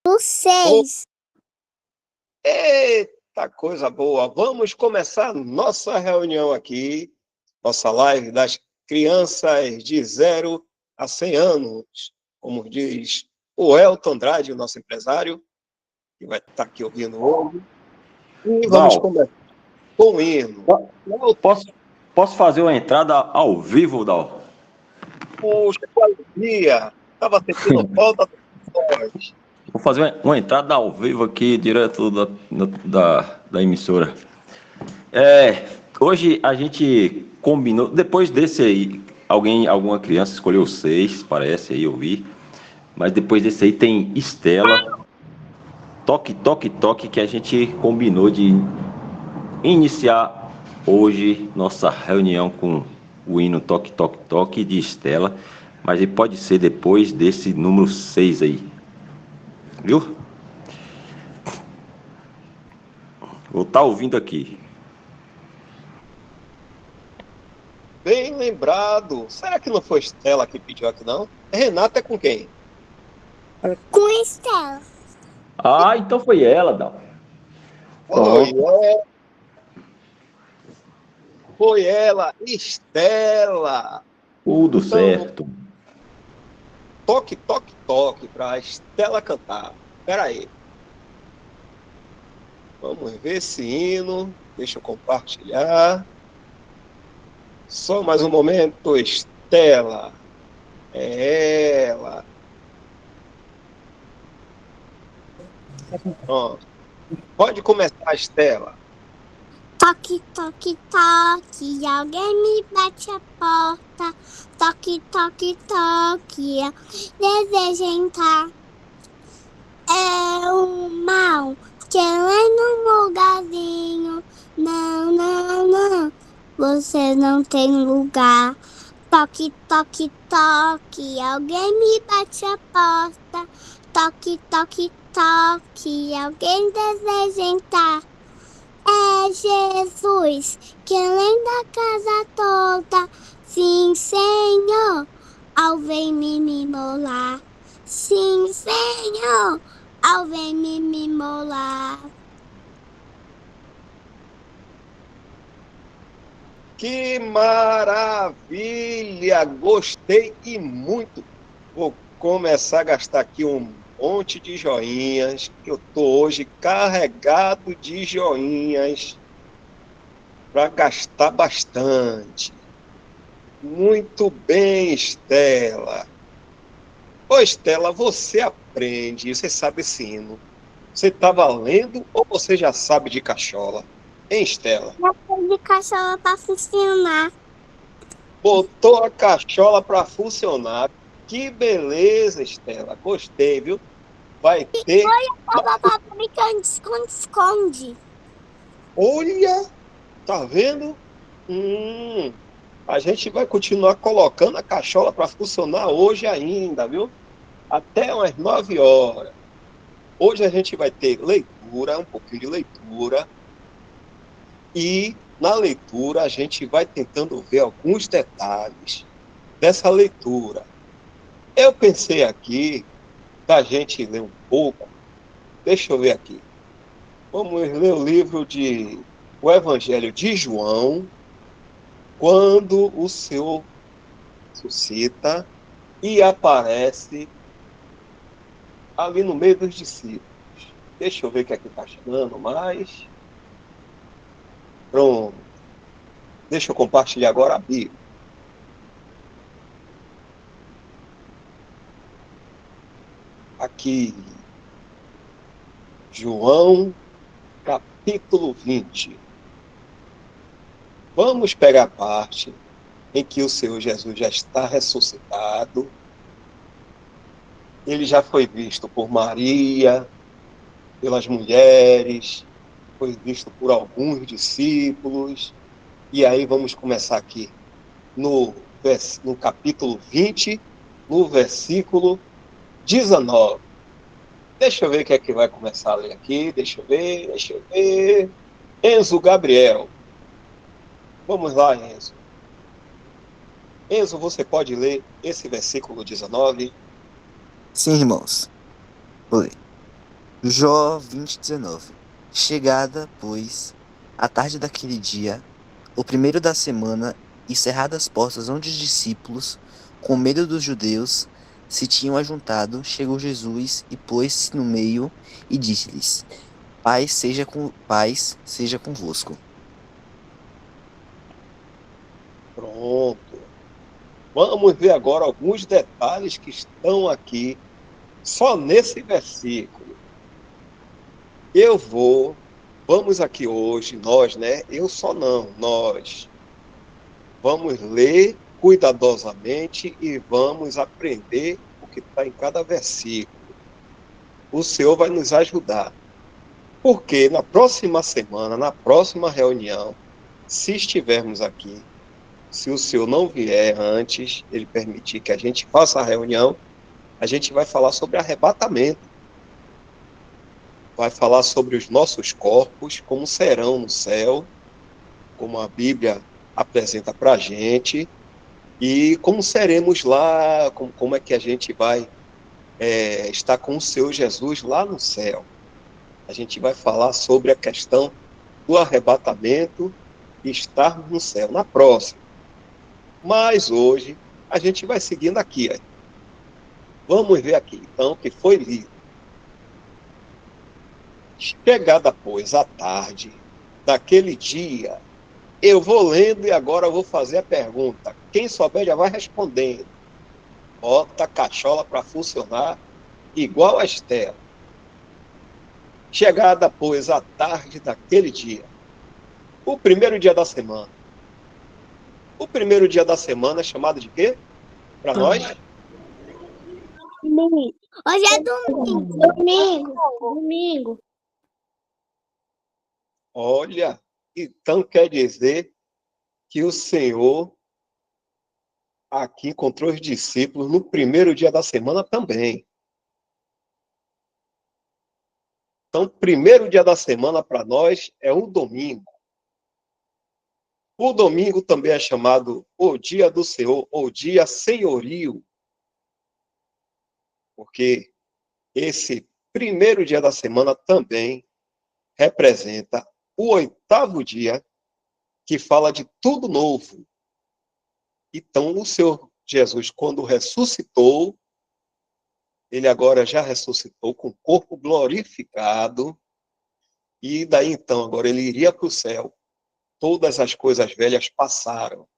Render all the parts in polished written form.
Oh, 6. eita coisa boa! Vamos começar nossa reunião aqui, nossa live das crianças de 0 a 100 anos, como diz o Elton Andrade, o nosso empresário, que vai estar aqui ouvindo hoje. E vamos Dal, começar com o hino. posso fazer uma entrada ao vivo, Dal? Poxa, que alegria! Estava sentindo falta dos voz. Vou fazer uma entrada ao vivo aqui, direto da emissora. Hoje a gente combinou, depois desse aí, alguma criança escolheu 6, parece, aí eu vi. Mas depois desse aí tem Estela, Toque, Toque, Toque, que a gente combinou de iniciar hoje nossa reunião com o hino Toque, Toque, Toque de Estela. Mas ele pode ser depois desse número 6 aí. Viu? Vou estar ouvindo aqui. Bem lembrado. Será que não foi Estela que pediu aqui, não? Renata é com quem? Com Estela. Ah, então foi ela, Dal. Foi Pronto. Foi ela, Estela. Tudo Então, certo. toque, toque, toque para a Estela cantar. Espera aí. Vamos ver esse hino. Deixa eu compartilhar. Só mais um momento, Estela. É ela. Pronto. Pode começar, Estela. Toque, toque, toque, alguém me bate a porta. Toque, toque, toque, eu desejo entrar. É o mal que é num lugarzinho. Não, não, não, você não tem lugar. Toque, toque, toque, alguém me bate a porta. Toque, toque, toque, alguém deseja entrar. É Jesus, que além da casa toda, sim, Senhor, ao vem me mimolar. Sim, Senhor, ao vem me mimolar. Que maravilha! Gostei e muito. Vou começar a gastar aqui um monte de joinhas, que eu estou hoje carregado de joinhas para gastar bastante. Muito bem, Estela. Ô, Estela, você aprende, você sabe esse hino. Você estava lendo ou você já sabe de cachola? Hein, Estela? Já foi de cachorro pra funcionar. Botou a cachola para funcionar. Que beleza, Estela. Gostei, viu? Vai ter. Tava brincando de esconde-esconde. Olha, tá vendo? A gente vai continuar colocando a cachola para funcionar hoje ainda, viu? Até umas 9 horas. Hoje a gente vai ter leitura, um pouquinho de leitura. E na leitura a gente vai tentando ver alguns detalhes dessa leitura. Eu pensei aqui da gente ler um pouco. Deixa eu ver aqui. Vamos ler o livro de o Evangelho de João, quando o Senhor suscita e aparece ali no meio dos discípulos. Deixa eu ver o que é que está chegando mais. Pronto. Deixa eu compartilhar agora a Bíblia. Aqui, João, capítulo 20. Vamos pegar a parte em que o Senhor Jesus já está ressuscitado. Ele já foi visto por Maria, pelas mulheres, foi visto por alguns discípulos. E aí vamos começar aqui no capítulo 20, no versículo 19. Deixa eu ver o que é que vai começar a ler aqui. Deixa eu ver. Enzo Gabriel. Vamos lá, Enzo. Enzo, você pode ler esse versículo 19? Sim, irmãos. Vou ler. Jó 20:19. Chegada, pois, a tarde daquele dia, o primeiro da semana, e cerradas as portas onde os discípulos, com medo dos judeus, se tinham ajuntado, chegou Jesus e pôs-se no meio e disse-lhes: Paz seja convosco. Pronto. Vamos ver agora alguns detalhes que estão aqui, só nesse versículo. Vamos aqui hoje, nós, né? Eu só não, nós. Vamos ler cuidadosamente e vamos aprender o que está em cada versículo. O Senhor vai nos ajudar. Porque na próxima semana, na próxima reunião, se estivermos aqui, se o Senhor não vier antes, ele permitir que a gente faça a reunião, a gente vai falar sobre arrebatamento. Vai falar sobre os nossos corpos, como serão no céu, como a Bíblia apresenta para a gente, e como seremos lá, como é que a gente vai estar com o Senhor Jesus lá no céu. A gente vai falar sobre a questão do arrebatamento e estar no céu, na próxima. Mas hoje, a gente vai seguindo aqui. Vamos ver aqui, então, o que foi lido. Chegada, pois, à tarde daquele dia, eu vou lendo e agora eu vou fazer a pergunta. Quem souber já vai respondendo. Bota a cachola para funcionar igual a Estela. Chegada, pois, à tarde daquele dia. O primeiro dia da semana. O primeiro dia da semana é chamado de quê? Para nós? Hoje é domingo. Domingo. Olha, então quer dizer que o Senhor aqui encontrou os discípulos no primeiro dia da semana também. Então, primeiro dia da semana para nós é o domingo. O domingo também é chamado o dia do Senhor, ou dia senhorio, porque esse primeiro dia da semana também representa o oitavo dia, que fala de tudo novo. Então, o Senhor Jesus, quando ressuscitou, ele agora já ressuscitou com o corpo glorificado, e daí então, agora ele iria para o céu. Todas as coisas velhas passaram.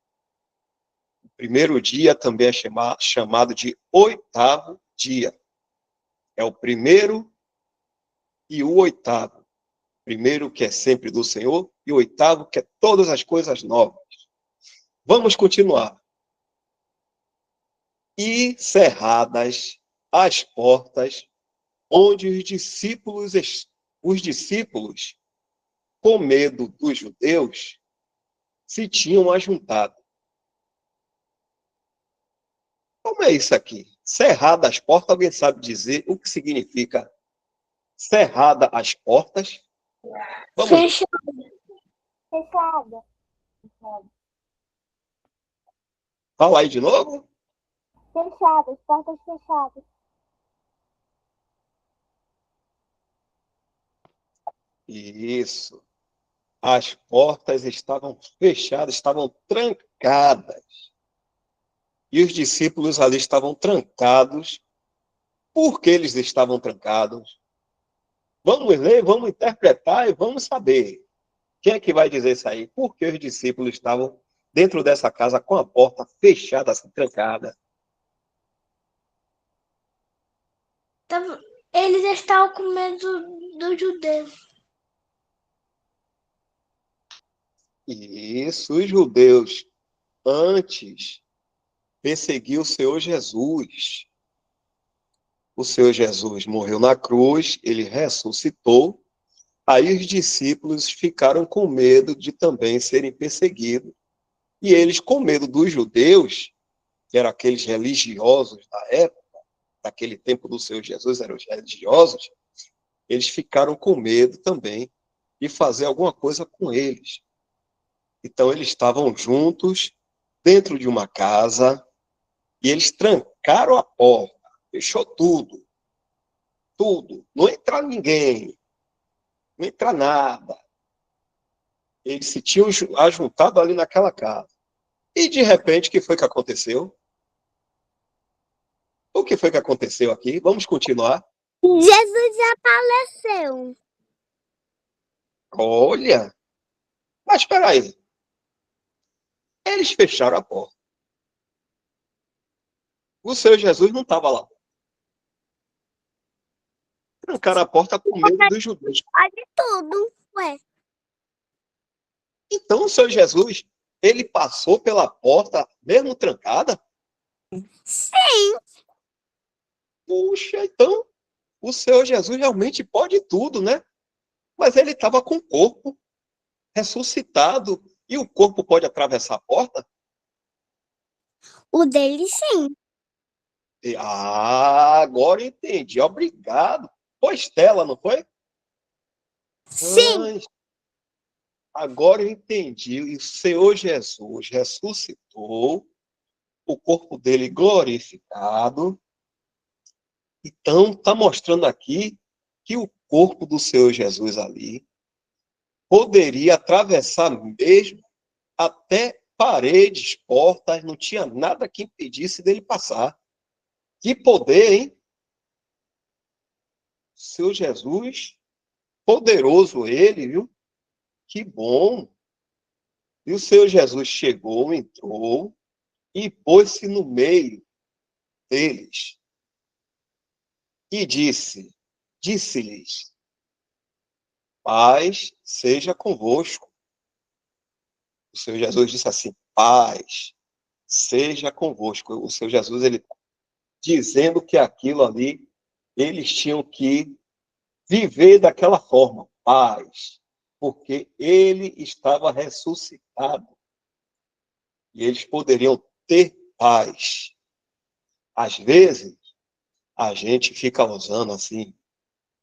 O primeiro dia também é chamado de oitavo dia. É o primeiro e o oitavo. Primeiro que é sempre do Senhor e o oitavo que é todas as coisas novas. Vamos continuar. E cerradas as portas onde os discípulos, com medo dos judeus, se tinham ajuntado. Como é isso aqui? Cerrada as portas, alguém sabe dizer o que significa cerrada as portas? Vamos. Fechada. Fala aí de novo. Fechadas, portas fechadas. Isso. As portas estavam fechadas, estavam trancadas. E os discípulos ali estavam trancados. Por que eles estavam trancados? Vamos ler, vamos interpretar e vamos saber. Quem é que vai dizer isso aí? Por que os discípulos estavam dentro dessa casa com a porta fechada, assim, trancada? Eles estavam com medo dos judeus. Isso, os judeus antes perseguiam o Senhor Jesus. O Senhor Jesus morreu na cruz, ele ressuscitou. Aí os discípulos ficaram com medo de também serem perseguidos. E eles, com medo dos judeus, que eram aqueles religiosos da época, daquele tempo do Senhor Jesus, eram os religiosos, eles ficaram com medo também de fazer alguma coisa com eles. Então, eles estavam juntos, dentro de uma casa, e eles trancaram a porta, fechou tudo. tudo. Não entra ninguém. Não entra nada. Eles se tinham ajuntado ali naquela casa. E, de repente, o que foi que aconteceu? O que foi que aconteceu aqui? Vamos continuar. Jesus apareceu. Olha, mas espera aí. Eles fecharam a porta. O Senhor Jesus não estava lá. Trancaram a porta com medo dos judeus. Pode tudo. Ué. Então, o Senhor Jesus, ele passou pela porta mesmo trancada? Sim. Puxa, então, o Senhor Jesus realmente pode tudo, né? Mas ele estava com o corpo ressuscitado. E o corpo pode atravessar a porta? O dele, sim. Agora entendi. Obrigado. Foi Estela, não foi? Sim. Agora eu entendi. E o Senhor Jesus ressuscitou, o corpo dele glorificado. Então, está mostrando aqui que o corpo do Senhor Jesus ali poderia atravessar mesmo até paredes, portas, não tinha nada que impedisse dele passar. Que poder, hein? Seu Jesus, poderoso ele, viu? Que bom. E o Senhor Jesus chegou, entrou e pôs-se no meio deles e disse-lhes, paz seja convosco. O Senhor Jesus disse assim, paz seja convosco. O Senhor Jesus, ele dizendo que aquilo ali, eles tinham que viver daquela forma, paz, porque ele estava ressuscitado e eles poderiam ter paz. Às vezes, a gente fica usando assim,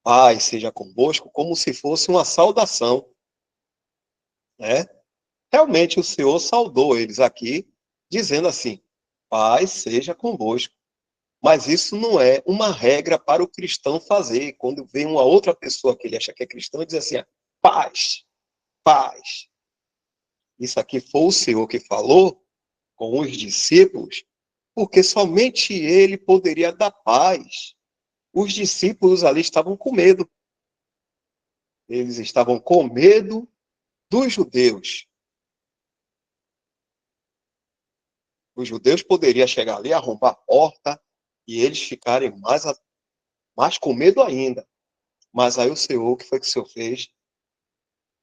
paz seja convosco, como se fosse uma saudação, né? Realmente o Senhor saudou eles aqui, dizendo assim, paz seja convosco. Mas isso não é uma regra para o cristão fazer. Quando vem uma outra pessoa que ele acha que é cristão, e diz assim, paz, paz. Isso aqui foi o Senhor que falou com os discípulos, porque somente ele poderia dar paz. Os discípulos ali estavam com medo. Eles estavam com medo dos judeus. Os judeus poderiam chegar ali, arrombar a porta, e eles ficarem mais com medo ainda. Mas aí o Senhor, o que foi que o Senhor fez?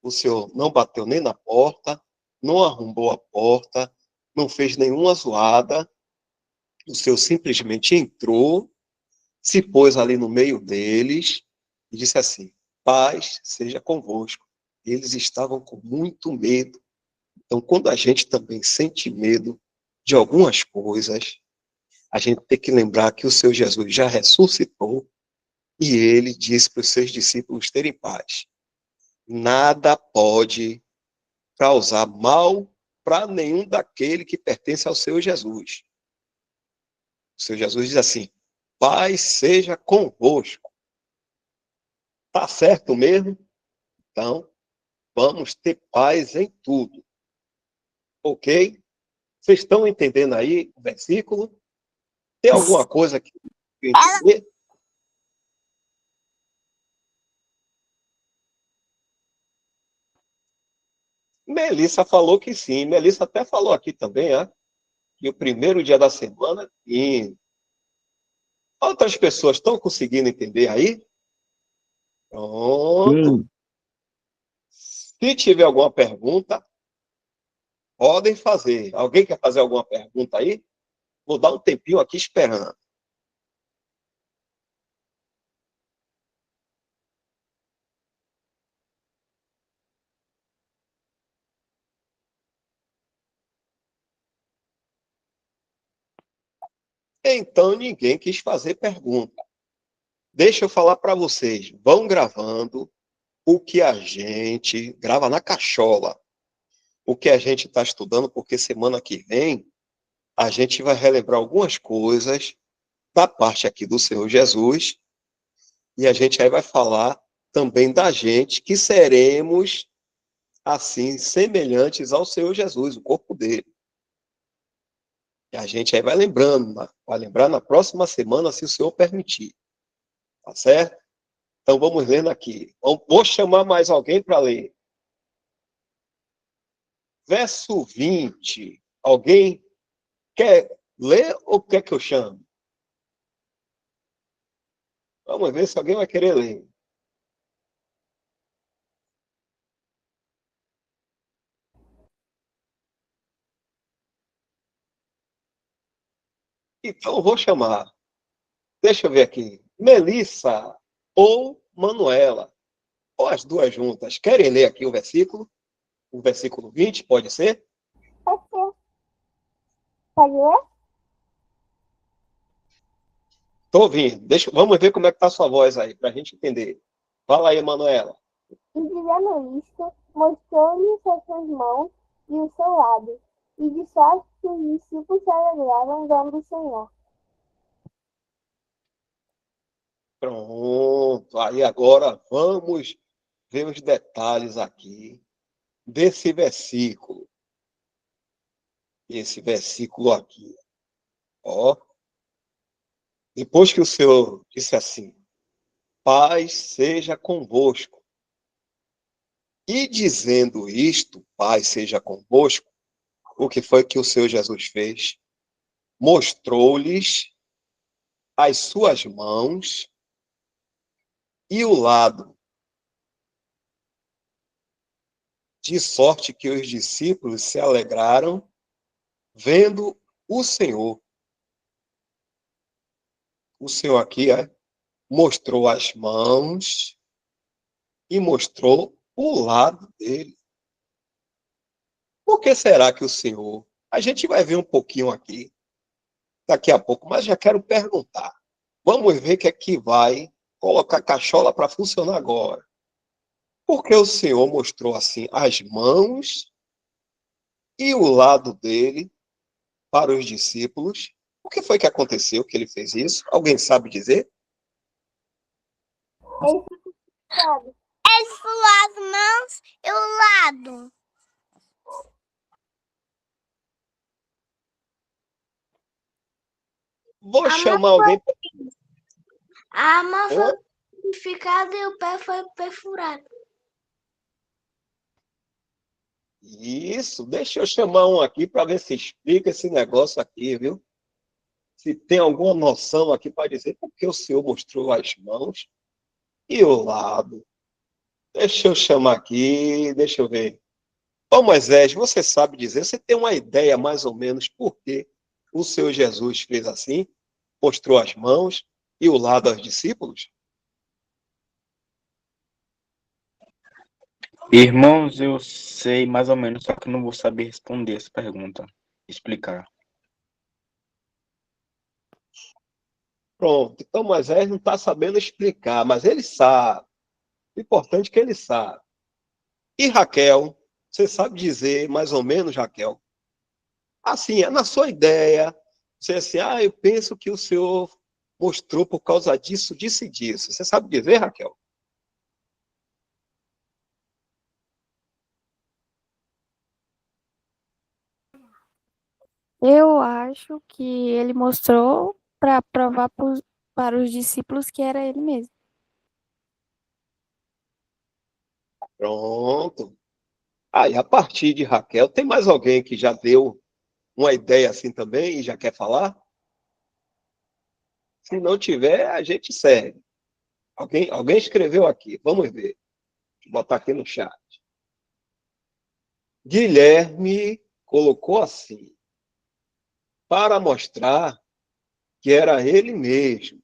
O Senhor não bateu nem na porta, não arrombou a porta, não fez nenhuma zoada. O Senhor simplesmente entrou, se pôs ali no meio deles e disse assim, paz seja convosco. Eles estavam com muito medo. Então, quando a gente também sente medo de algumas coisas, a gente tem que lembrar que o Senhor Jesus já ressuscitou e ele disse para os seus discípulos terem paz. Nada pode causar mal para nenhum daquele que pertence ao Senhor Jesus. O Senhor Jesus diz assim, paz seja convosco. Tá certo mesmo? Então, vamos ter paz em tudo. Ok? Vocês estão entendendo aí o versículo? Tem alguma coisa que eu entender? Melissa falou que sim. Melissa até falou aqui também, que o primeiro dia da semana, sim. Outras pessoas estão conseguindo entender aí? Pronto. Se tiver alguma pergunta, podem fazer. Alguém quer fazer alguma pergunta aí? Vou dar um tempinho aqui esperando. Então, ninguém quis fazer pergunta. Deixa eu falar para vocês. Vão gravando o que a gente grava na cachola. O que a gente está estudando, porque semana que vem a gente vai relembrar algumas coisas da parte aqui do Senhor Jesus E a gente aí vai falar também da gente, que seremos, assim, semelhantes ao Senhor Jesus, o corpo dele. E a gente aí vai lembrando, vai lembrar na próxima semana, se o Senhor permitir. Tá certo? Então vamos lendo aqui. Vou chamar mais alguém para ler. Verso 20. Alguém quer ler ou quer que eu chame? Vamos ver se alguém vai querer ler. Então eu vou chamar. Deixa eu ver aqui. Melissa ou Manuela. Ou as duas juntas. Querem ler aqui o versículo? O versículo 20, pode ser? Pode ser. Pode ler? Estou ouvindo. Vamos ver como é que está a sua voz aí, para a gente entender. Fala aí, Manuela. E dizendo isto, mostrou-lhe suas mãos e o seu lado. E de sorte que os discípulos se alegraram vendo o Senhor. Pronto. Aí agora vamos ver os detalhes aqui desse versículo. Esse versículo aqui. Ó. Depois que o Senhor disse assim: paz seja convosco. E dizendo isto, paz seja convosco, o que foi que o Senhor Jesus fez? Mostrou-lhes as suas mãos e o lado, de sorte que os discípulos se alegraram vendo o Senhor. O Senhor aqui mostrou as mãos e mostrou o lado dele. Por que será que o Senhor... A gente vai ver um pouquinho aqui, daqui a pouco, mas já quero perguntar. Vamos ver o que é que vai colocar a cachola para funcionar agora. Por que o Senhor mostrou assim as mãos e o lado dele para os discípulos? O que foi que aconteceu que ele fez isso? Alguém sabe dizer? Ele sabe. Ele falou as mãos e o lado. Vou A chamar mão alguém. A mão Hã? foi purificada e o pé foi perfurado. Isso, deixa eu chamar um aqui para ver se explica esse negócio aqui, viu? Se tem alguma noção aqui para dizer por que o Senhor mostrou as mãos e o lado. Deixa eu chamar aqui, deixa eu ver. Ô Moisés, você sabe dizer, você tem uma ideia mais ou menos por que o Senhor Jesus fez assim? Mostrou as mãos e o lado aos discípulos? Irmãos, eu sei mais ou menos, só que não vou saber responder essa pergunta, explicar. Pronto, então Moisés não está sabendo explicar, mas ele sabe. O importante é que ele sabe. E Raquel, você sabe dizer mais ou menos, Raquel? Assim, na sua ideia, você assim, eu penso que o Senhor mostrou por causa disso, disso e disso. Você sabe dizer, Raquel? Eu acho que ele mostrou para provar para os discípulos que era ele mesmo. Pronto. Aí, a partir de Raquel, tem mais alguém que já deu uma ideia assim também e já quer falar? Se não tiver, a gente segue. Alguém escreveu aqui, vamos ver. Vou botar aqui no chat. Guilherme colocou assim, para mostrar que era ele mesmo,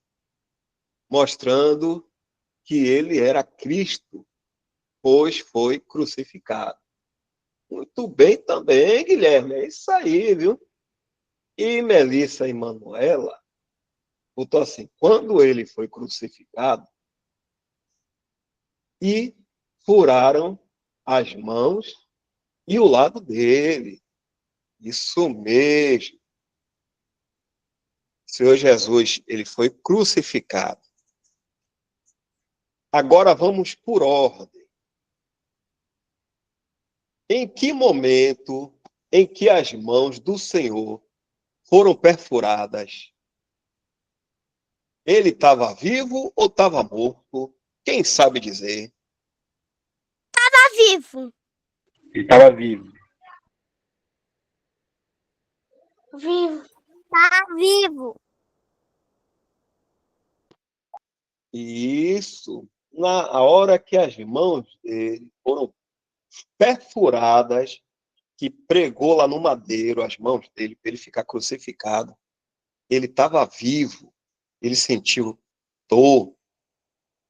mostrando que ele era Cristo, pois foi crucificado. Muito bem também, Guilherme, é isso aí, viu? E Melissa e Manuela botou assim, quando ele foi crucificado, e furaram as mãos e o lado dele. Isso mesmo. O Senhor Jesus, ele foi crucificado. Agora vamos por ordem. Em que momento em que as mãos do Senhor foram perfuradas? Ele estava vivo ou estava morto? Quem sabe dizer? Tá vivo. Ele estava vivo. Vivo. Tá vivo. Isso. Na hora que as mãos dele foram perfuradas, que pregou lá no madeiro as mãos dele para ele ficar crucificado, ele estava vivo. Ele sentiu dor.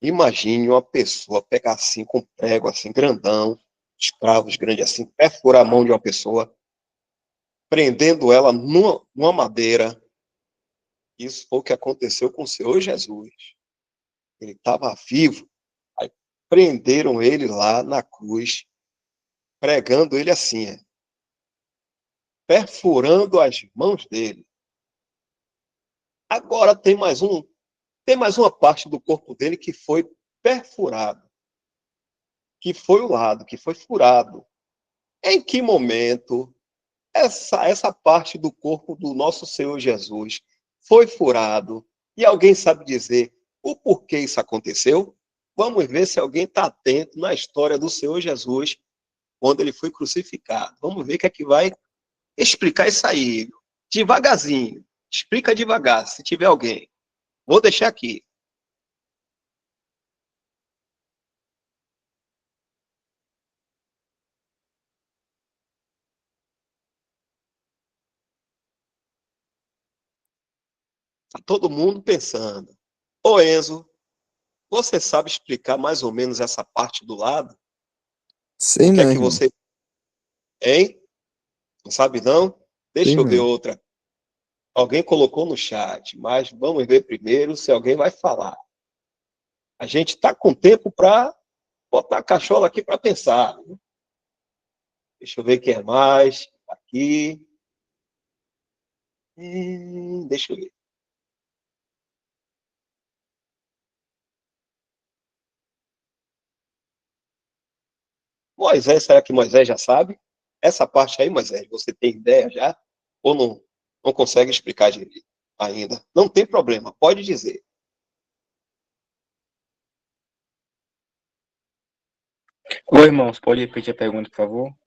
Imagine uma pessoa pegar assim com prego assim grandão, escravos grandes assim, perfurar a mão de uma pessoa, prendendo ela numa madeira. Isso foi o que aconteceu com o Senhor Jesus. Ele estava vivo. Aí prenderam ele lá na cruz, pregando ele assim, perfurando as mãos dele. Agora tem mais uma parte do corpo dele que foi perfurado, que foi o lado, que foi furado. Em que momento essa parte do corpo do nosso Senhor Jesus foi furado? E alguém sabe dizer o porquê isso aconteceu? Vamos ver se alguém está atento na história do Senhor Jesus quando ele foi crucificado. Vamos ver o que é que vai explicar isso aí. Devagarzinho. Explica devagar, se tiver alguém. Vou deixar aqui. Está todo mundo pensando. Ô Enzo, você sabe explicar mais ou menos essa parte do lado? Sei O que é não, que irmão. você... Hein? Não sabe não? Sei Deixa eu ver não. outra. Alguém colocou no chat, mas vamos ver primeiro se alguém vai falar. A gente está com tempo para botar a cachola aqui para pensar. Deixa eu ver quem é mais. Aqui. Deixa eu ver. Moisés, será que Moisés já sabe? Essa parte aí, Moisés, você tem ideia já? Ou não consegue explicar direito ainda? Não tem problema, pode dizer. Oi, irmãos, pode repetir a pergunta, por favor?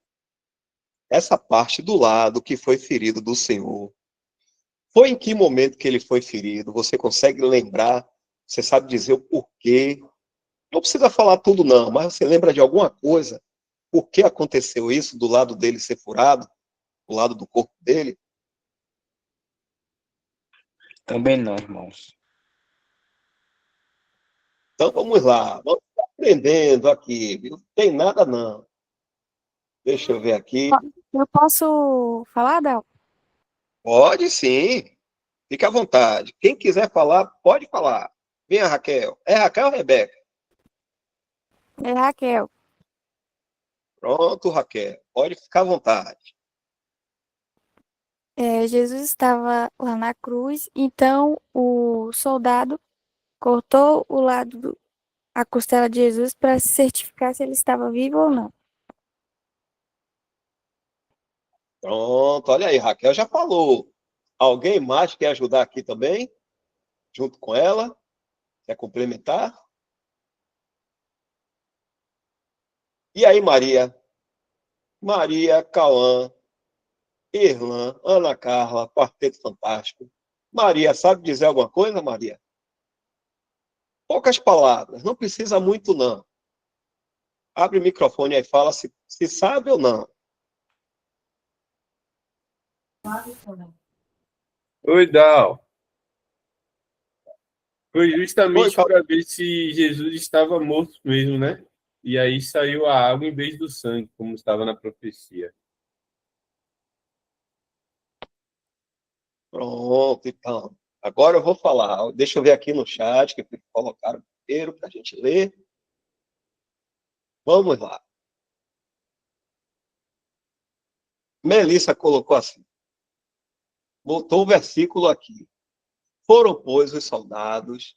Essa parte do lado que foi ferido do Senhor, foi em que momento que ele foi ferido? Você consegue lembrar? Você sabe dizer o porquê? Não precisa falar tudo, não, mas você lembra de alguma coisa? Por que aconteceu isso do lado dele ser furado? Do lado do corpo dele? Também não, irmãos. Então vamos lá, vamos aprendendo aqui, viu? Não tem nada não. Deixa eu ver aqui. Eu posso falar, Del? Pode sim, fique à vontade. Quem quiser falar, pode falar. Venha, Raquel. É Raquel ou Rebeca? É Raquel. Pronto, Raquel. Pode ficar à vontade. Jesus estava lá na cruz, então o soldado cortou a costela de Jesus para certificar se ele estava vivo ou não. Pronto, olha aí, Raquel já falou. Alguém mais quer ajudar aqui também? Junto com ela? Quer complementar? E aí, Maria? Maria, Cauã, Irlã, Ana Carla, Quarteto Fantástico. Maria, sabe dizer alguma coisa, Maria? Poucas palavras, não precisa muito, não. Abre o microfone aí e fala se sabe ou não. Oi, Dal. Foi Oi, justamente fala. para ver se Jesus estava morto mesmo, né? E aí saiu a água em vez do sangue, como estava na profecia. Pronto, então. Agora eu vou falar. Deixa eu ver aqui no chat, que colocaram primeiro para a gente ler. Vamos lá. Melissa colocou assim. Botou o versículo aqui. Foram, pois, os soldados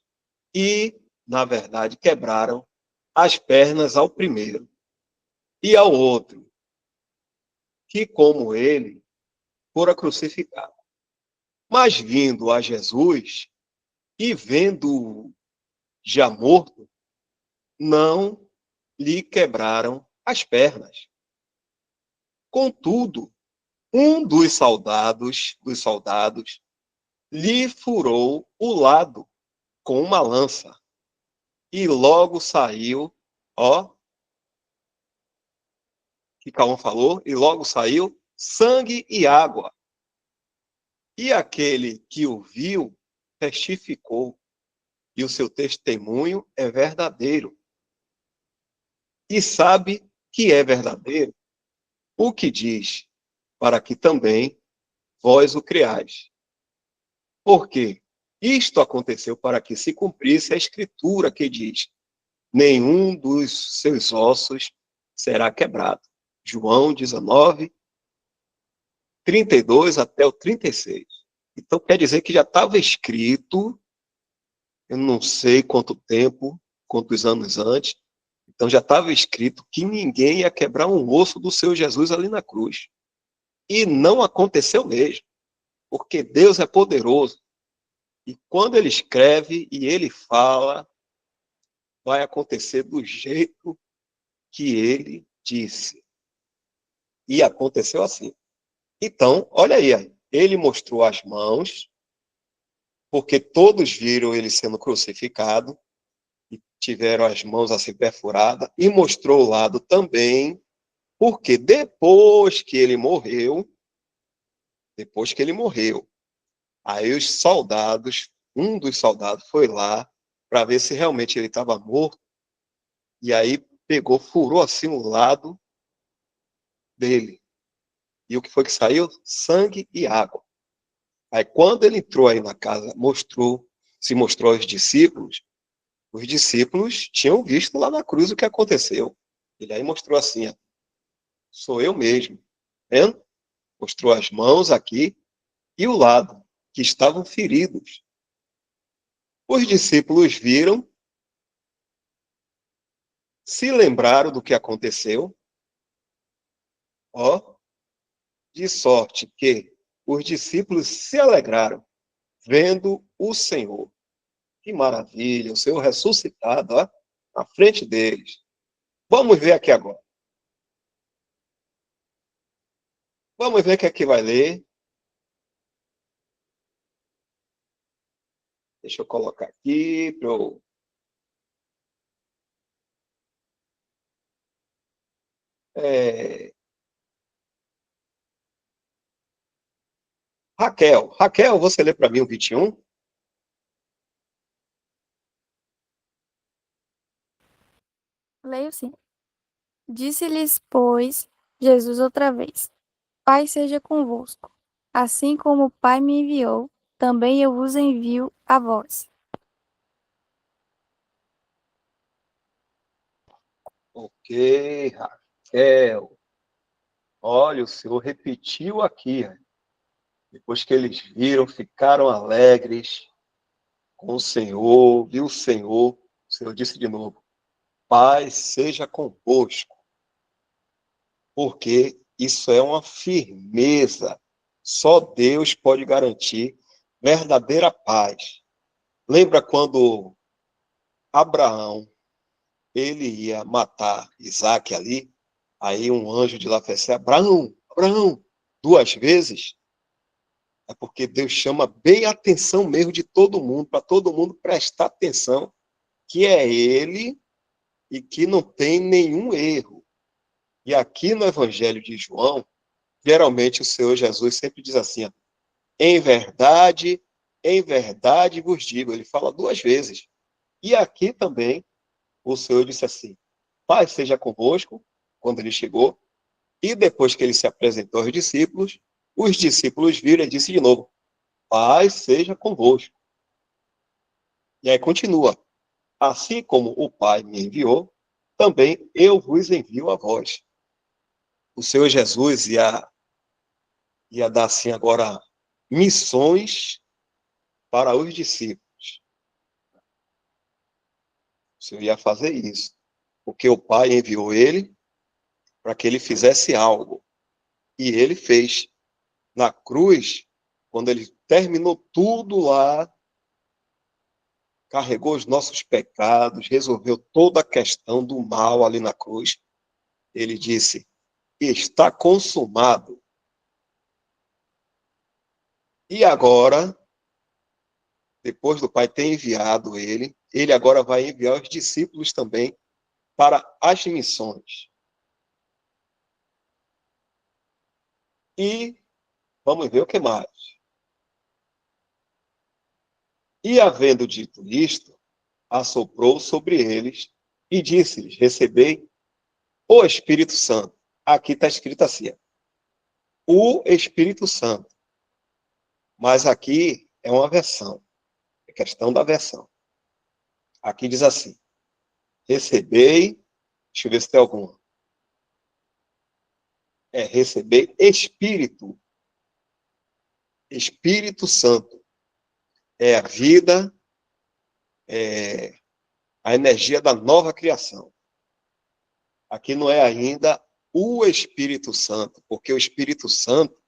e na verdade, quebraram as pernas ao primeiro e ao outro, que, como ele, fora crucificado. Mas vindo a Jesus e vendo-o já morto, não lhe quebraram as pernas. Contudo, um dos soldados lhe furou o lado com uma lança e logo saiu, ó, que Calvão falou, e logo saiu sangue e água. E aquele que o viu testificou, e o seu testemunho é verdadeiro. E sabe que é verdadeiro o que diz, para que também vós o creais. Porque isto aconteceu para que se cumprisse a escritura que diz: nenhum dos seus ossos será quebrado. João 19, 32 até o 36. Então quer dizer que já estava escrito, eu não sei quanto tempo, quantos anos antes, então já estava escrito que ninguém ia quebrar um osso do seu Jesus ali na cruz. E não aconteceu mesmo, porque Deus é poderoso. E quando ele escreve e ele fala, vai acontecer do jeito que ele disse. E aconteceu assim. Então, olha aí, ele mostrou as mãos, porque todos viram ele sendo crucificado, e tiveram as mãos assim perfuradas, e mostrou o lado também, porque depois que ele morreu, aí os soldados, um dos soldados foi lá para ver se realmente ele estava morto, e aí pegou, furou assim o lado dele. E o que foi que saiu? Sangue e água. Aí quando ele entrou aí na casa, se mostrou aos discípulos, os discípulos tinham visto lá na cruz o que aconteceu. Ele aí mostrou assim, ó, sou eu mesmo, vendo? Mostrou as mãos aqui e o lado, que estavam feridos. Os discípulos viram, se lembraram do que aconteceu, ó, de sorte que os discípulos se alegraram vendo o Senhor. Que maravilha, o Senhor ressuscitado, ó, na frente deles. Vamos ver aqui agora. Vamos ver o que é que vai ler. Deixa eu colocar aqui para eu... Raquel, você lê para mim o 21? Leio sim. Disse-lhes, pois, Jesus outra vez: Pai seja convosco. Assim como o Pai me enviou, também eu vos envio a vós. Ok, Raquel. Olha, o Senhor repetiu aqui. Depois que eles viram, ficaram alegres com o Senhor, viu o Senhor disse de novo: Pai seja convosco. Porque isso é uma firmeza. Só Deus pode garantir verdadeira paz. Lembra quando Abraão, ele ia matar Isaac ali? Aí um anjo de lá fez assim: Abraão, Abraão, 2 vezes. É porque Deus chama bem a atenção mesmo de todo mundo, para todo mundo prestar atenção, que é Ele e que não tem nenhum erro. E aqui no Evangelho de João, geralmente o Senhor Jesus sempre diz assim, ó, em verdade vos digo. Ele fala 2 vezes. E aqui também o Senhor disse assim, Pai seja convosco, quando ele chegou, e depois que ele se apresentou aos discípulos, os discípulos viram e disse de novo, Pai seja convosco. E aí continua, assim como o Pai me enviou, também eu vos envio a vós. O Senhor Jesus ia dar assim agora missões para os discípulos. Senhor ia fazer isso, porque o Pai enviou ele para que ele fizesse algo. E ele fez. Na cruz, quando ele terminou tudo lá, carregou os nossos pecados, resolveu toda a questão do mal ali na cruz, ele disse: está consumado. E agora, depois do Pai ter enviado ele, ele agora vai enviar os discípulos também para as missões. E vamos ver o que mais. E havendo dito isto, assoprou sobre eles e disse-lhes: recebei o Espírito Santo. Aqui está escrito assim: o Espírito Santo. Mas aqui é uma versão. É questão da versão. Aqui diz assim: recebei. Deixa eu ver se tem alguma. Receber Espírito. Espírito Santo. É a vida, é a energia da nova criação. Aqui não é ainda o Espírito Santo, porque o Espírito Santo,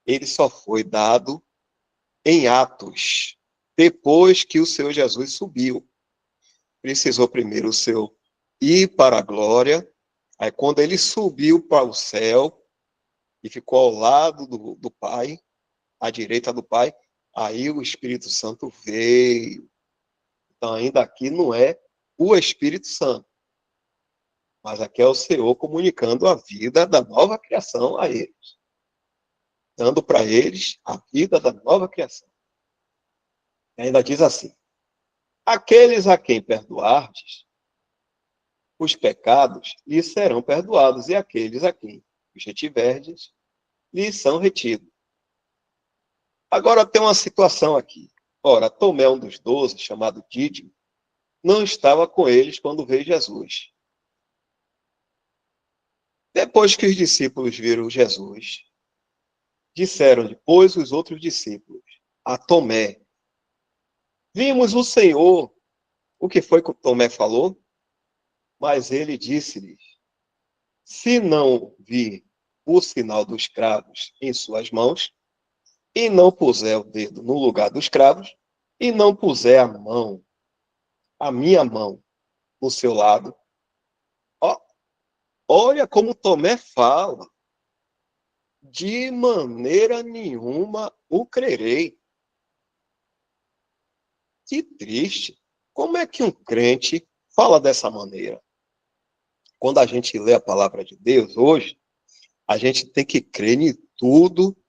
ele só foi dado em Atos, depois que o Senhor Jesus subiu. Precisou primeiro o seu ir para a glória, aí quando ele subiu para o céu e ficou ao lado do Pai, à direita do Pai, aí o Espírito Santo veio. Então ainda aqui não é o Espírito Santo, mas aqui é o Senhor comunicando a vida da nova criação a eles, dando para eles a vida da nova criação. E ainda diz assim: aqueles a quem perdoardes, os pecados lhes serão perdoados, e aqueles a quem os retiverdes, lhes são retidos. Agora tem uma situação aqui. Ora, Tomé, um dos 12, chamado Dídimo, não estava com eles quando veio Jesus. Depois que os discípulos viram Jesus, disseram depois os outros discípulos a Tomé: vimos o Senhor. O que foi que o Tomé falou? Mas ele disse-lhes: se não vir o sinal dos cravos em suas mãos, e não puser o dedo no lugar dos cravos, e não puser a minha mão, no seu lado, olha como Tomé fala: de maneira nenhuma o crerei. Que triste. Como é que um crente fala dessa maneira? Quando a gente lê a palavra de Deus hoje, a gente tem que crer em tudo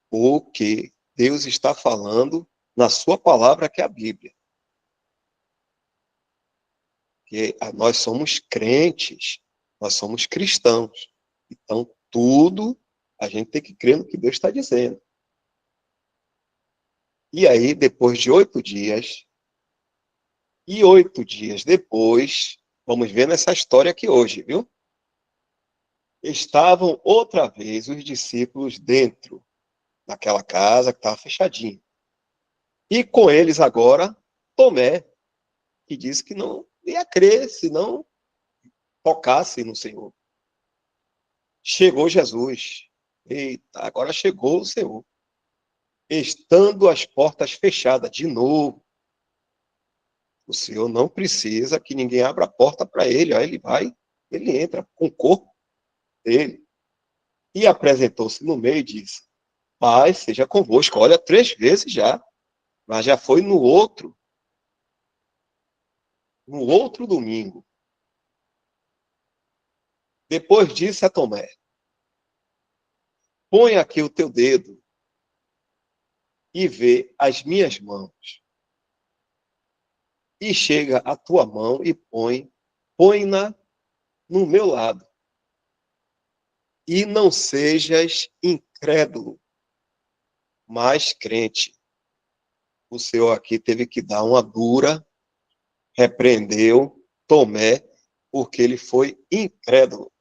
o que Deus está falando na sua palavra, que é a Bíblia. Porque nós somos crentes, nós somos cristãos. Então, tudo a gente tem que crer no que Deus está dizendo. E aí, depois de 8 dias, e 8 dias depois, vamos ver nessa história aqui hoje, viu? Estavam outra vez os discípulos dentro daquela casa que estava fechadinha. E com eles agora, Tomé, que disse que não ia crer se não tocasse no Senhor. Chegou Jesus. Eita, agora chegou o Senhor. Estando as portas fechadas de novo. O Senhor não precisa que ninguém abra a porta para ele. Aí ele vai, ele entra com o corpo dele. E apresentou-se no meio e disse: Pai, seja convosco. Olha, 3 vezes já. Mas já foi no outro domingo. Depois disse a Tomé: põe aqui o teu dedo e vê as minhas mãos. E chega a tua mão e põe-na no meu lado. E não sejas incrédulo, mas crente. O Senhor aqui teve que dar uma dura, repreendeu Tomé, porque ele foi incrédulo.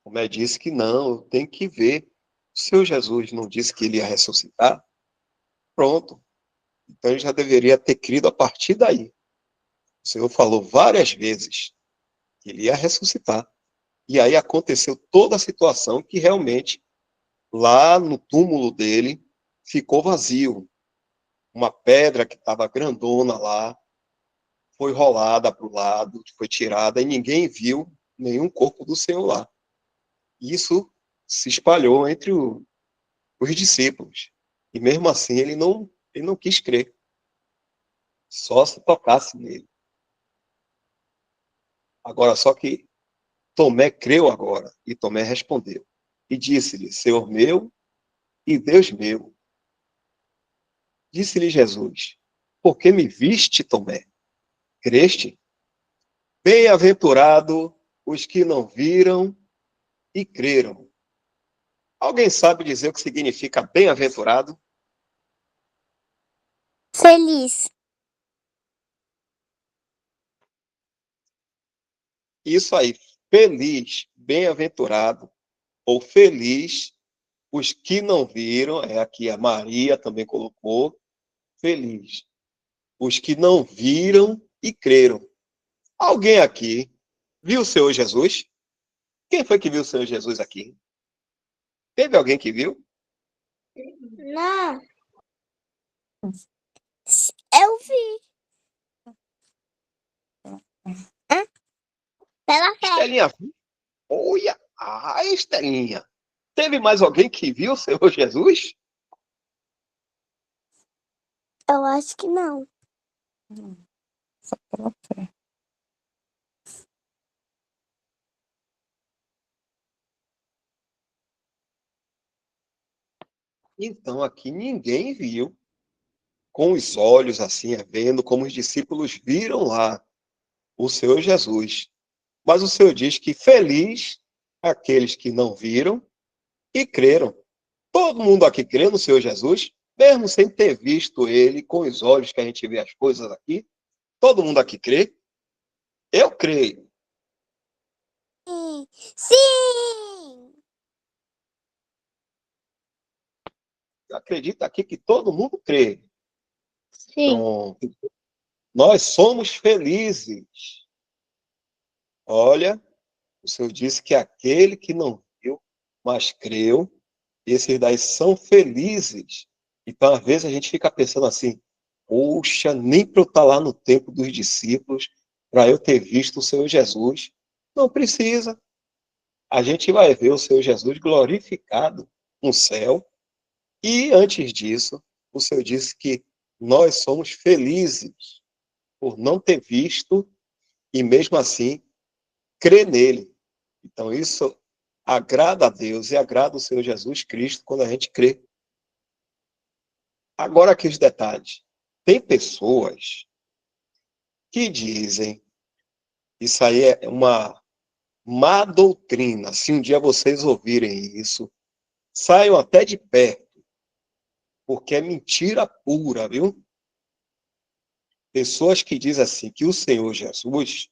Tomé disse que não, tem que ver. O Senhor Jesus não disse que ele ia ressuscitar? Pronto. Então ele já deveria ter crido a partir daí. O Senhor falou várias vezes que ele ia ressuscitar. E aí aconteceu toda a situação que realmente lá no túmulo dele ficou vazio. Uma pedra que estava grandona lá foi rolada para o lado, foi tirada e ninguém viu nenhum corpo do Senhor lá. Isso se espalhou entre os discípulos. E mesmo assim ele não quis crer. Só se tocasse nele. Agora, só que Tomé creu agora. E Tomé respondeu. E disse-lhe, Senhor meu e Deus meu. Disse-lhe Jesus, por que me viste, Tomé? Creste? Bem-aventurado os que não viram e creram. Alguém sabe dizer o que significa bem-aventurado? Feliz. Isso aí, feliz, bem-aventurado, ou feliz, os que não viram, aqui a Maria também colocou, feliz. Os que não viram e creram. Alguém aqui viu o Senhor Jesus? Quem foi que viu o Senhor Jesus aqui? Teve alguém que viu? Não. Eu vi. Pela fé. Estelinha viu? Olha, Estelinha. Teve mais alguém que viu o Senhor Jesus? Eu acho que não. Só pela fé. Então aqui ninguém viu com os olhos assim, vendo como os discípulos viram lá o Senhor Jesus. Mas o Senhor diz que feliz aqueles que não viram e creram. Todo mundo aqui crê no Senhor Jesus, mesmo sem ter visto ele com os olhos que a gente vê as coisas aqui. Todo mundo aqui crê? Eu creio. Sim. Sim. Eu acredito aqui que todo mundo crê. Sim. Pronto. Nós somos felizes. Olha, o Senhor disse que aquele que não viu, mas creu, esses daí são felizes. Então, às vezes, a gente fica pensando assim, poxa, nem para eu estar lá no tempo dos discípulos, para eu ter visto o Senhor Jesus. Não precisa. A gente vai ver o Senhor Jesus glorificado no céu. E, antes disso, o Senhor disse que nós somos felizes por não ter visto e, mesmo assim, crer nele. Então, isso agrada a Deus e agrada o Senhor Jesus Cristo quando a gente crê. Agora aqui os detalhes. Tem pessoas que dizem, isso aí é uma má doutrina, se um dia vocês ouvirem isso, saiam até de perto, porque é mentira pura, viu? Pessoas que dizem assim, que o Senhor Jesus,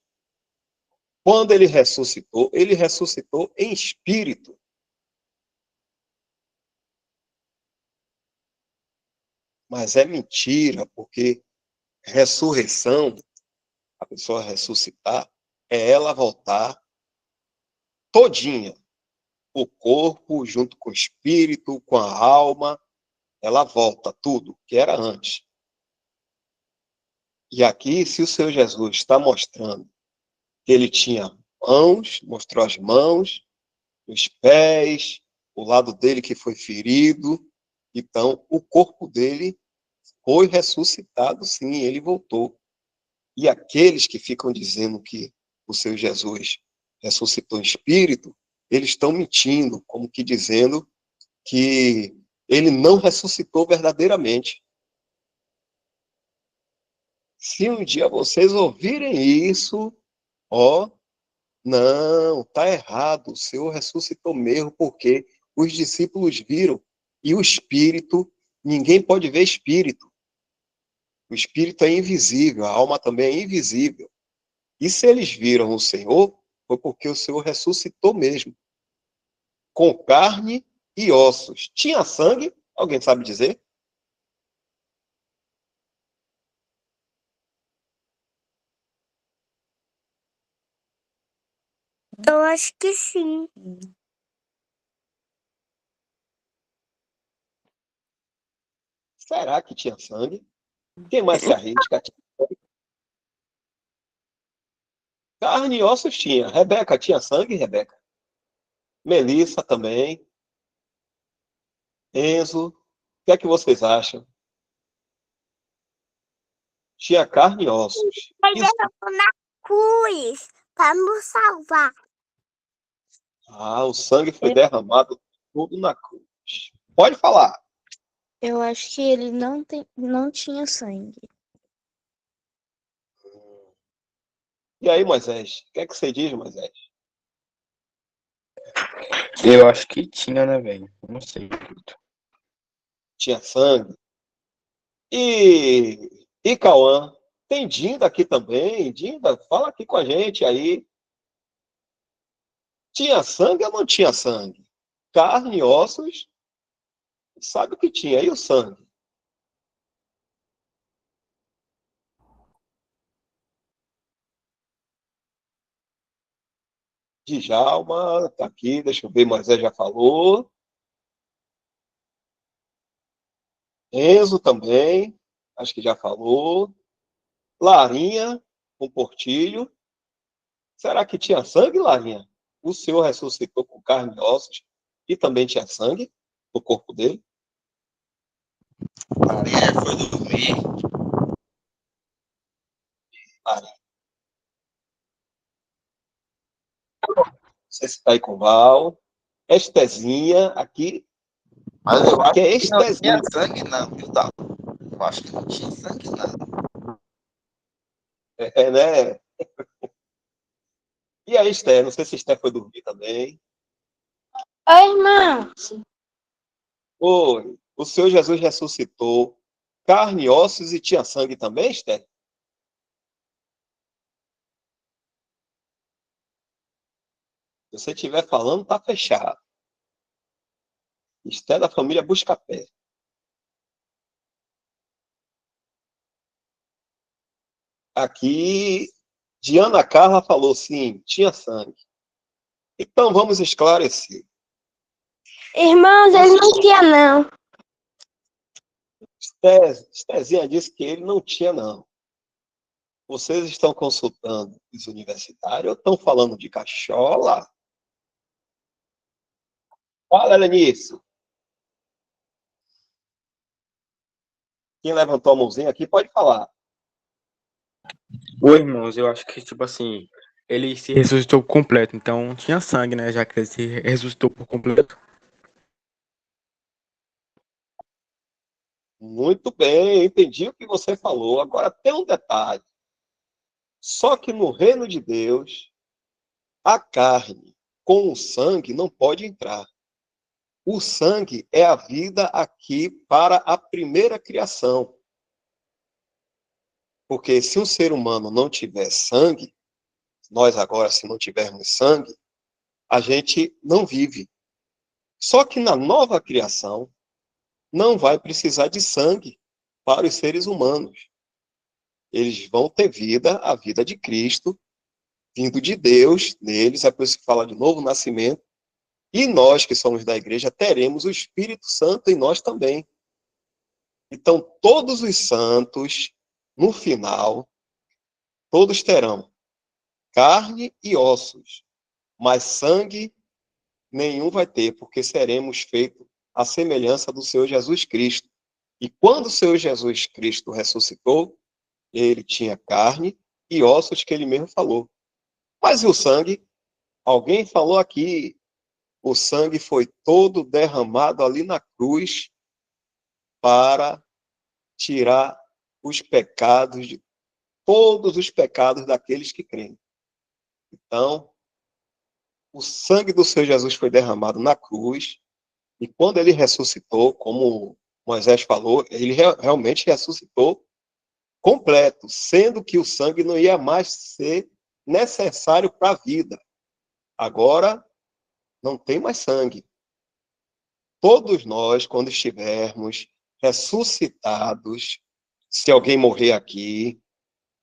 quando ele ressuscitou em espírito. Mas é mentira, porque ressurreição, a pessoa ressuscitar, é ela voltar todinha. O corpo, junto com o espírito, com a alma, ela volta tudo que era antes. E aqui, se o Senhor Jesus está mostrando que ele tinha mãos, mostrou as mãos, os pés, o lado dele que foi ferido, então o corpo dele foi ressuscitado, sim, ele voltou. E aqueles que ficam dizendo que o Senhor Jesus ressuscitou em espírito, eles estão mentindo, como que dizendo que ele não ressuscitou verdadeiramente. Se um dia vocês ouvirem isso, não, está errado, o Senhor ressuscitou mesmo, porque os discípulos viram, e o espírito, ninguém pode ver espírito. O espírito é invisível, a alma também é invisível. E se eles viram o Senhor, foi porque o Senhor ressuscitou mesmo, com carne e ossos. Tinha sangue? Alguém sabe dizer? Eu acho que sim. Será que tinha sangue? Quem mais se arrisca? Carne e ossos tinha. Rebeca tinha sangue, Rebeca? Melissa também. Enzo. O que é que vocês acham? Tinha carne e ossos. Mas derramou na cruz para nos salvar. O sangue foi derramado tudo na cruz. Pode falar. Eu acho que ele não tinha sangue. E aí, Moisés? O que é que você diz, Moisés? Eu acho que tinha, né, velho? Não sei. Tinha sangue. E Cauã? Tem Dinda aqui também. Dinda, fala aqui com a gente aí. Tinha sangue ou não tinha sangue? Carne e ossos, sabe o que tinha. E o sangue? Djalma, tá aqui, deixa eu ver, Moisés já falou. Enzo também, acho que já falou. Larinha, com Portilho. Será que tinha sangue, Larinha? O Senhor ressuscitou com carne e ossos e também tinha sangue no corpo dele? Maria foi dormir. Larinha. Não sei se está aí com o Val. Estezinha, aqui. Mas eu acho Que é que não tinha Estezinha. sangue, não, viu, Dal? Eu acho que não tinha sangue, não. Né? E a Esté? Não sei se a Esté foi dormir também. Oi, irmão. Oi, o Senhor Jesus ressuscitou carne, ossos e tinha sangue também, Esté? Se você estiver falando, tá fechado. Esté da família Buscapé. Aqui, Diana Carla falou sim, tinha sangue. Então vamos esclarecer. Irmãos, ele não tinha, não. Estézinha disse que ele não tinha, não. Vocês estão consultando os universitários ou estão falando de cachola? Fala, Lenice. Quem levantou a mãozinha aqui pode falar. Oi, irmãos, eu acho que, tipo assim, ele se ressuscitou por completo, então tinha sangue, né? Já que ele se ressuscitou por completo. Muito bem, entendi o que você falou. Agora tem um detalhe. Só que no reino de Deus, a carne com o sangue não pode entrar. O sangue é a vida aqui para a primeira criação. Porque se um ser humano não tiver sangue, nós agora, se não tivermos sangue, a gente não vive. Só que na nova criação, não vai precisar de sangue para os seres humanos. Eles vão ter vida, a vida de Cristo, vindo de Deus neles, é por isso que fala de novo nascimento, e nós que somos da igreja teremos o Espírito Santo em nós também. Então, todos os santos, no final, todos terão carne e ossos, mas sangue nenhum vai ter, porque seremos feitos à semelhança do Senhor Jesus Cristo. E quando o Senhor Jesus Cristo ressuscitou, ele tinha carne e ossos que ele mesmo falou. Mas e o sangue? Alguém falou aqui, o sangue foi todo derramado ali na cruz para tirar os pecados, todos os pecados daqueles que creem. Então, o sangue do Senhor Jesus foi derramado na cruz, e quando ele ressuscitou, como Moisés falou, ele realmente ressuscitou completo, sendo que o sangue não ia mais ser necessário para a vida. Agora, não tem mais sangue. Todos nós, quando estivermos ressuscitados, se alguém morrer aqui,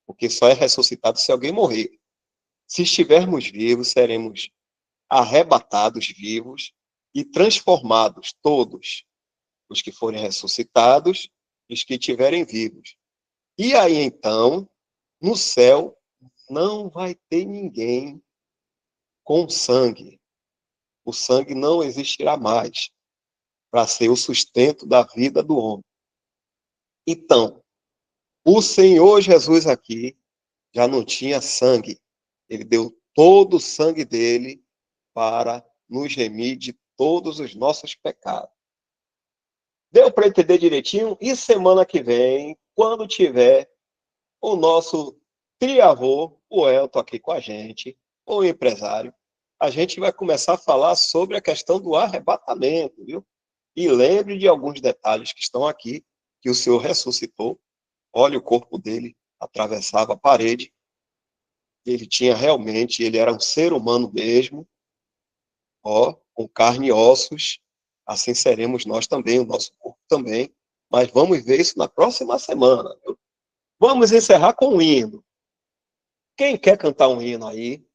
porque só é ressuscitado se alguém morrer. Se estivermos vivos, seremos arrebatados vivos e transformados todos, os que forem ressuscitados e os que estiverem vivos. E aí, então, no céu, não vai ter ninguém com sangue. O sangue não existirá mais para ser o sustento da vida do homem. Então, o Senhor Jesus aqui já não tinha sangue. Ele deu todo o sangue dele para nos remir de todos os nossos pecados. Deu para entender direitinho? E semana que vem, quando tiver o nosso triavô, o Elton, aqui com a gente, o empresário, a gente vai começar a falar sobre a questão do arrebatamento, viu? E lembre de alguns detalhes que estão aqui, que o Senhor ressuscitou. Olha, o corpo dele atravessava a parede. Ele tinha realmente, ele era um ser humano mesmo, ó, com carne e ossos. Assim seremos nós também, o nosso corpo também. Mas vamos ver isso na próxima semana, viu? Vamos encerrar com um hino. Quem quer cantar um hino aí?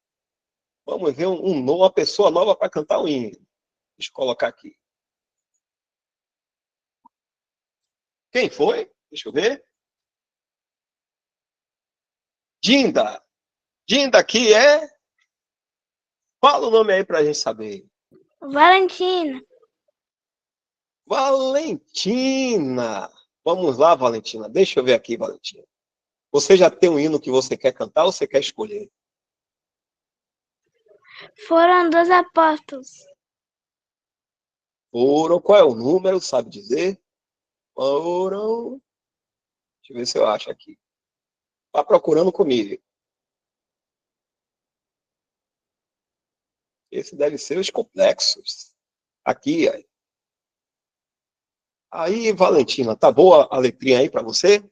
Vamos ver uma pessoa nova para cantar um hino. Deixa eu colocar aqui. Quem foi? Deixa eu ver. Dinda. Dinda aqui é... Fala o nome aí para a gente saber. Valentina. Valentina. Vamos lá, Valentina. Deixa eu ver aqui, Valentina. Você já tem um hino que você quer cantar ou você quer escolher? Foram 2 apóstolos. Foram. Qual é o número? Sabe dizer? Foram. Deixa eu ver se eu acho aqui. Está procurando comigo. Esse deve ser os complexos. Aqui, aí. Aí, Valentina, tá boa a letrinha aí para você?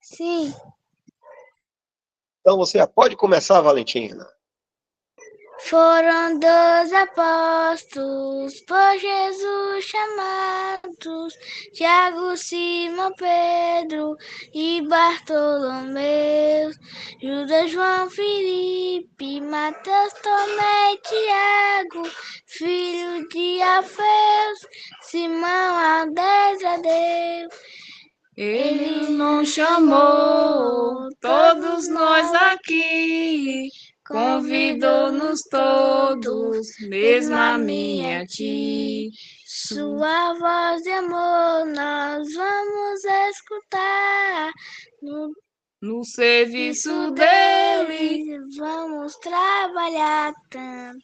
Sim. Então você já pode começar, Valentina. Foram 2 apóstolos por Jesus chamados, Tiago, Simão, Pedro e Bartolomeu, Judas, João, Filipe, Mateus, Tomé e Tiago, filho de Alfeu, Simão, Andrés, Tadeu. Ele nos chamou, todos nós aqui, convidou-nos todos, mesmo a mim e a ti. Sua voz de amor nós vamos escutar, No serviço dele, vamos trabalhar tanto.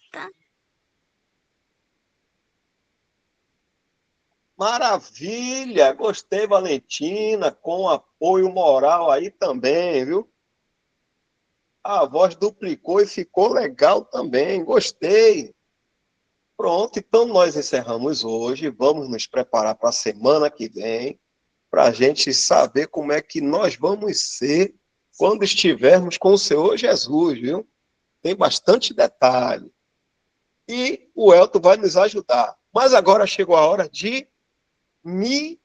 Maravilha! Gostei, Valentina, com apoio moral aí também, viu? A voz duplicou e ficou legal também. Gostei. Pronto, então nós encerramos hoje. Vamos nos preparar para a semana que vem, para a gente saber como é que nós vamos ser quando estivermos com o Senhor Jesus, viu? Tem bastante detalhe. E o Elton vai nos ajudar. Mas agora chegou a hora de mi,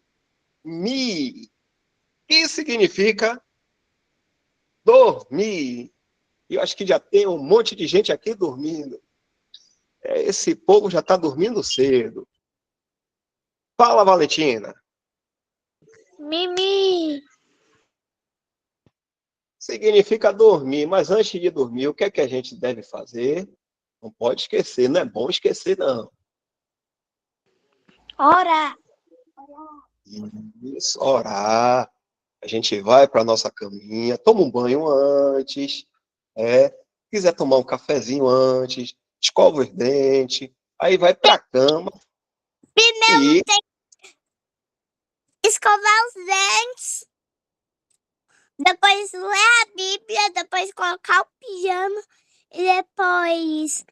que significa dormir. E eu acho que já tem um monte de gente aqui dormindo. Esse povo já está dormindo cedo. Fala, Valentina. Mimi. Significa dormir, mas antes de dormir, o que é que a gente deve fazer? Não pode esquecer, não é bom esquecer, não. Orar. Isso, orar. A gente vai para a nossa caminha, toma um banho antes, quiser tomar um cafezinho antes, escova os dentes, aí vai para a cama. Primeiro tem que escovar os dentes, depois ler a Bíblia, depois colocar o pijama, e depois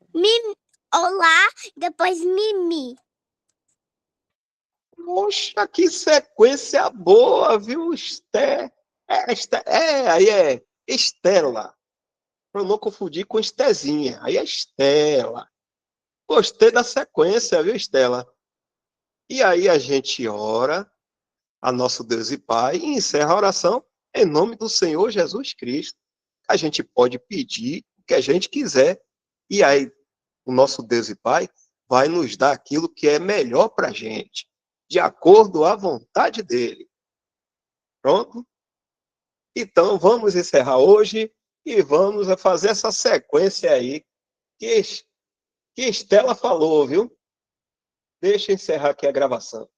olá, depois mimi. Poxa, que sequência boa, viu, Esté? Aí é Estela. Para não confundir com Estezinha. Aí é Estela. Gostei da sequência, viu, Estela? E aí a gente ora a nosso Deus e Pai e encerra a oração em nome do Senhor Jesus Cristo. a gente pode pedir o que a gente quiser, e aí o nosso Deus e Pai vai nos dar aquilo que é melhor para a gente, de acordo à vontade dele. Pronto? Então, vamos encerrar hoje e vamos fazer essa sequência aí que Estela falou, viu? Deixa eu encerrar aqui a gravação.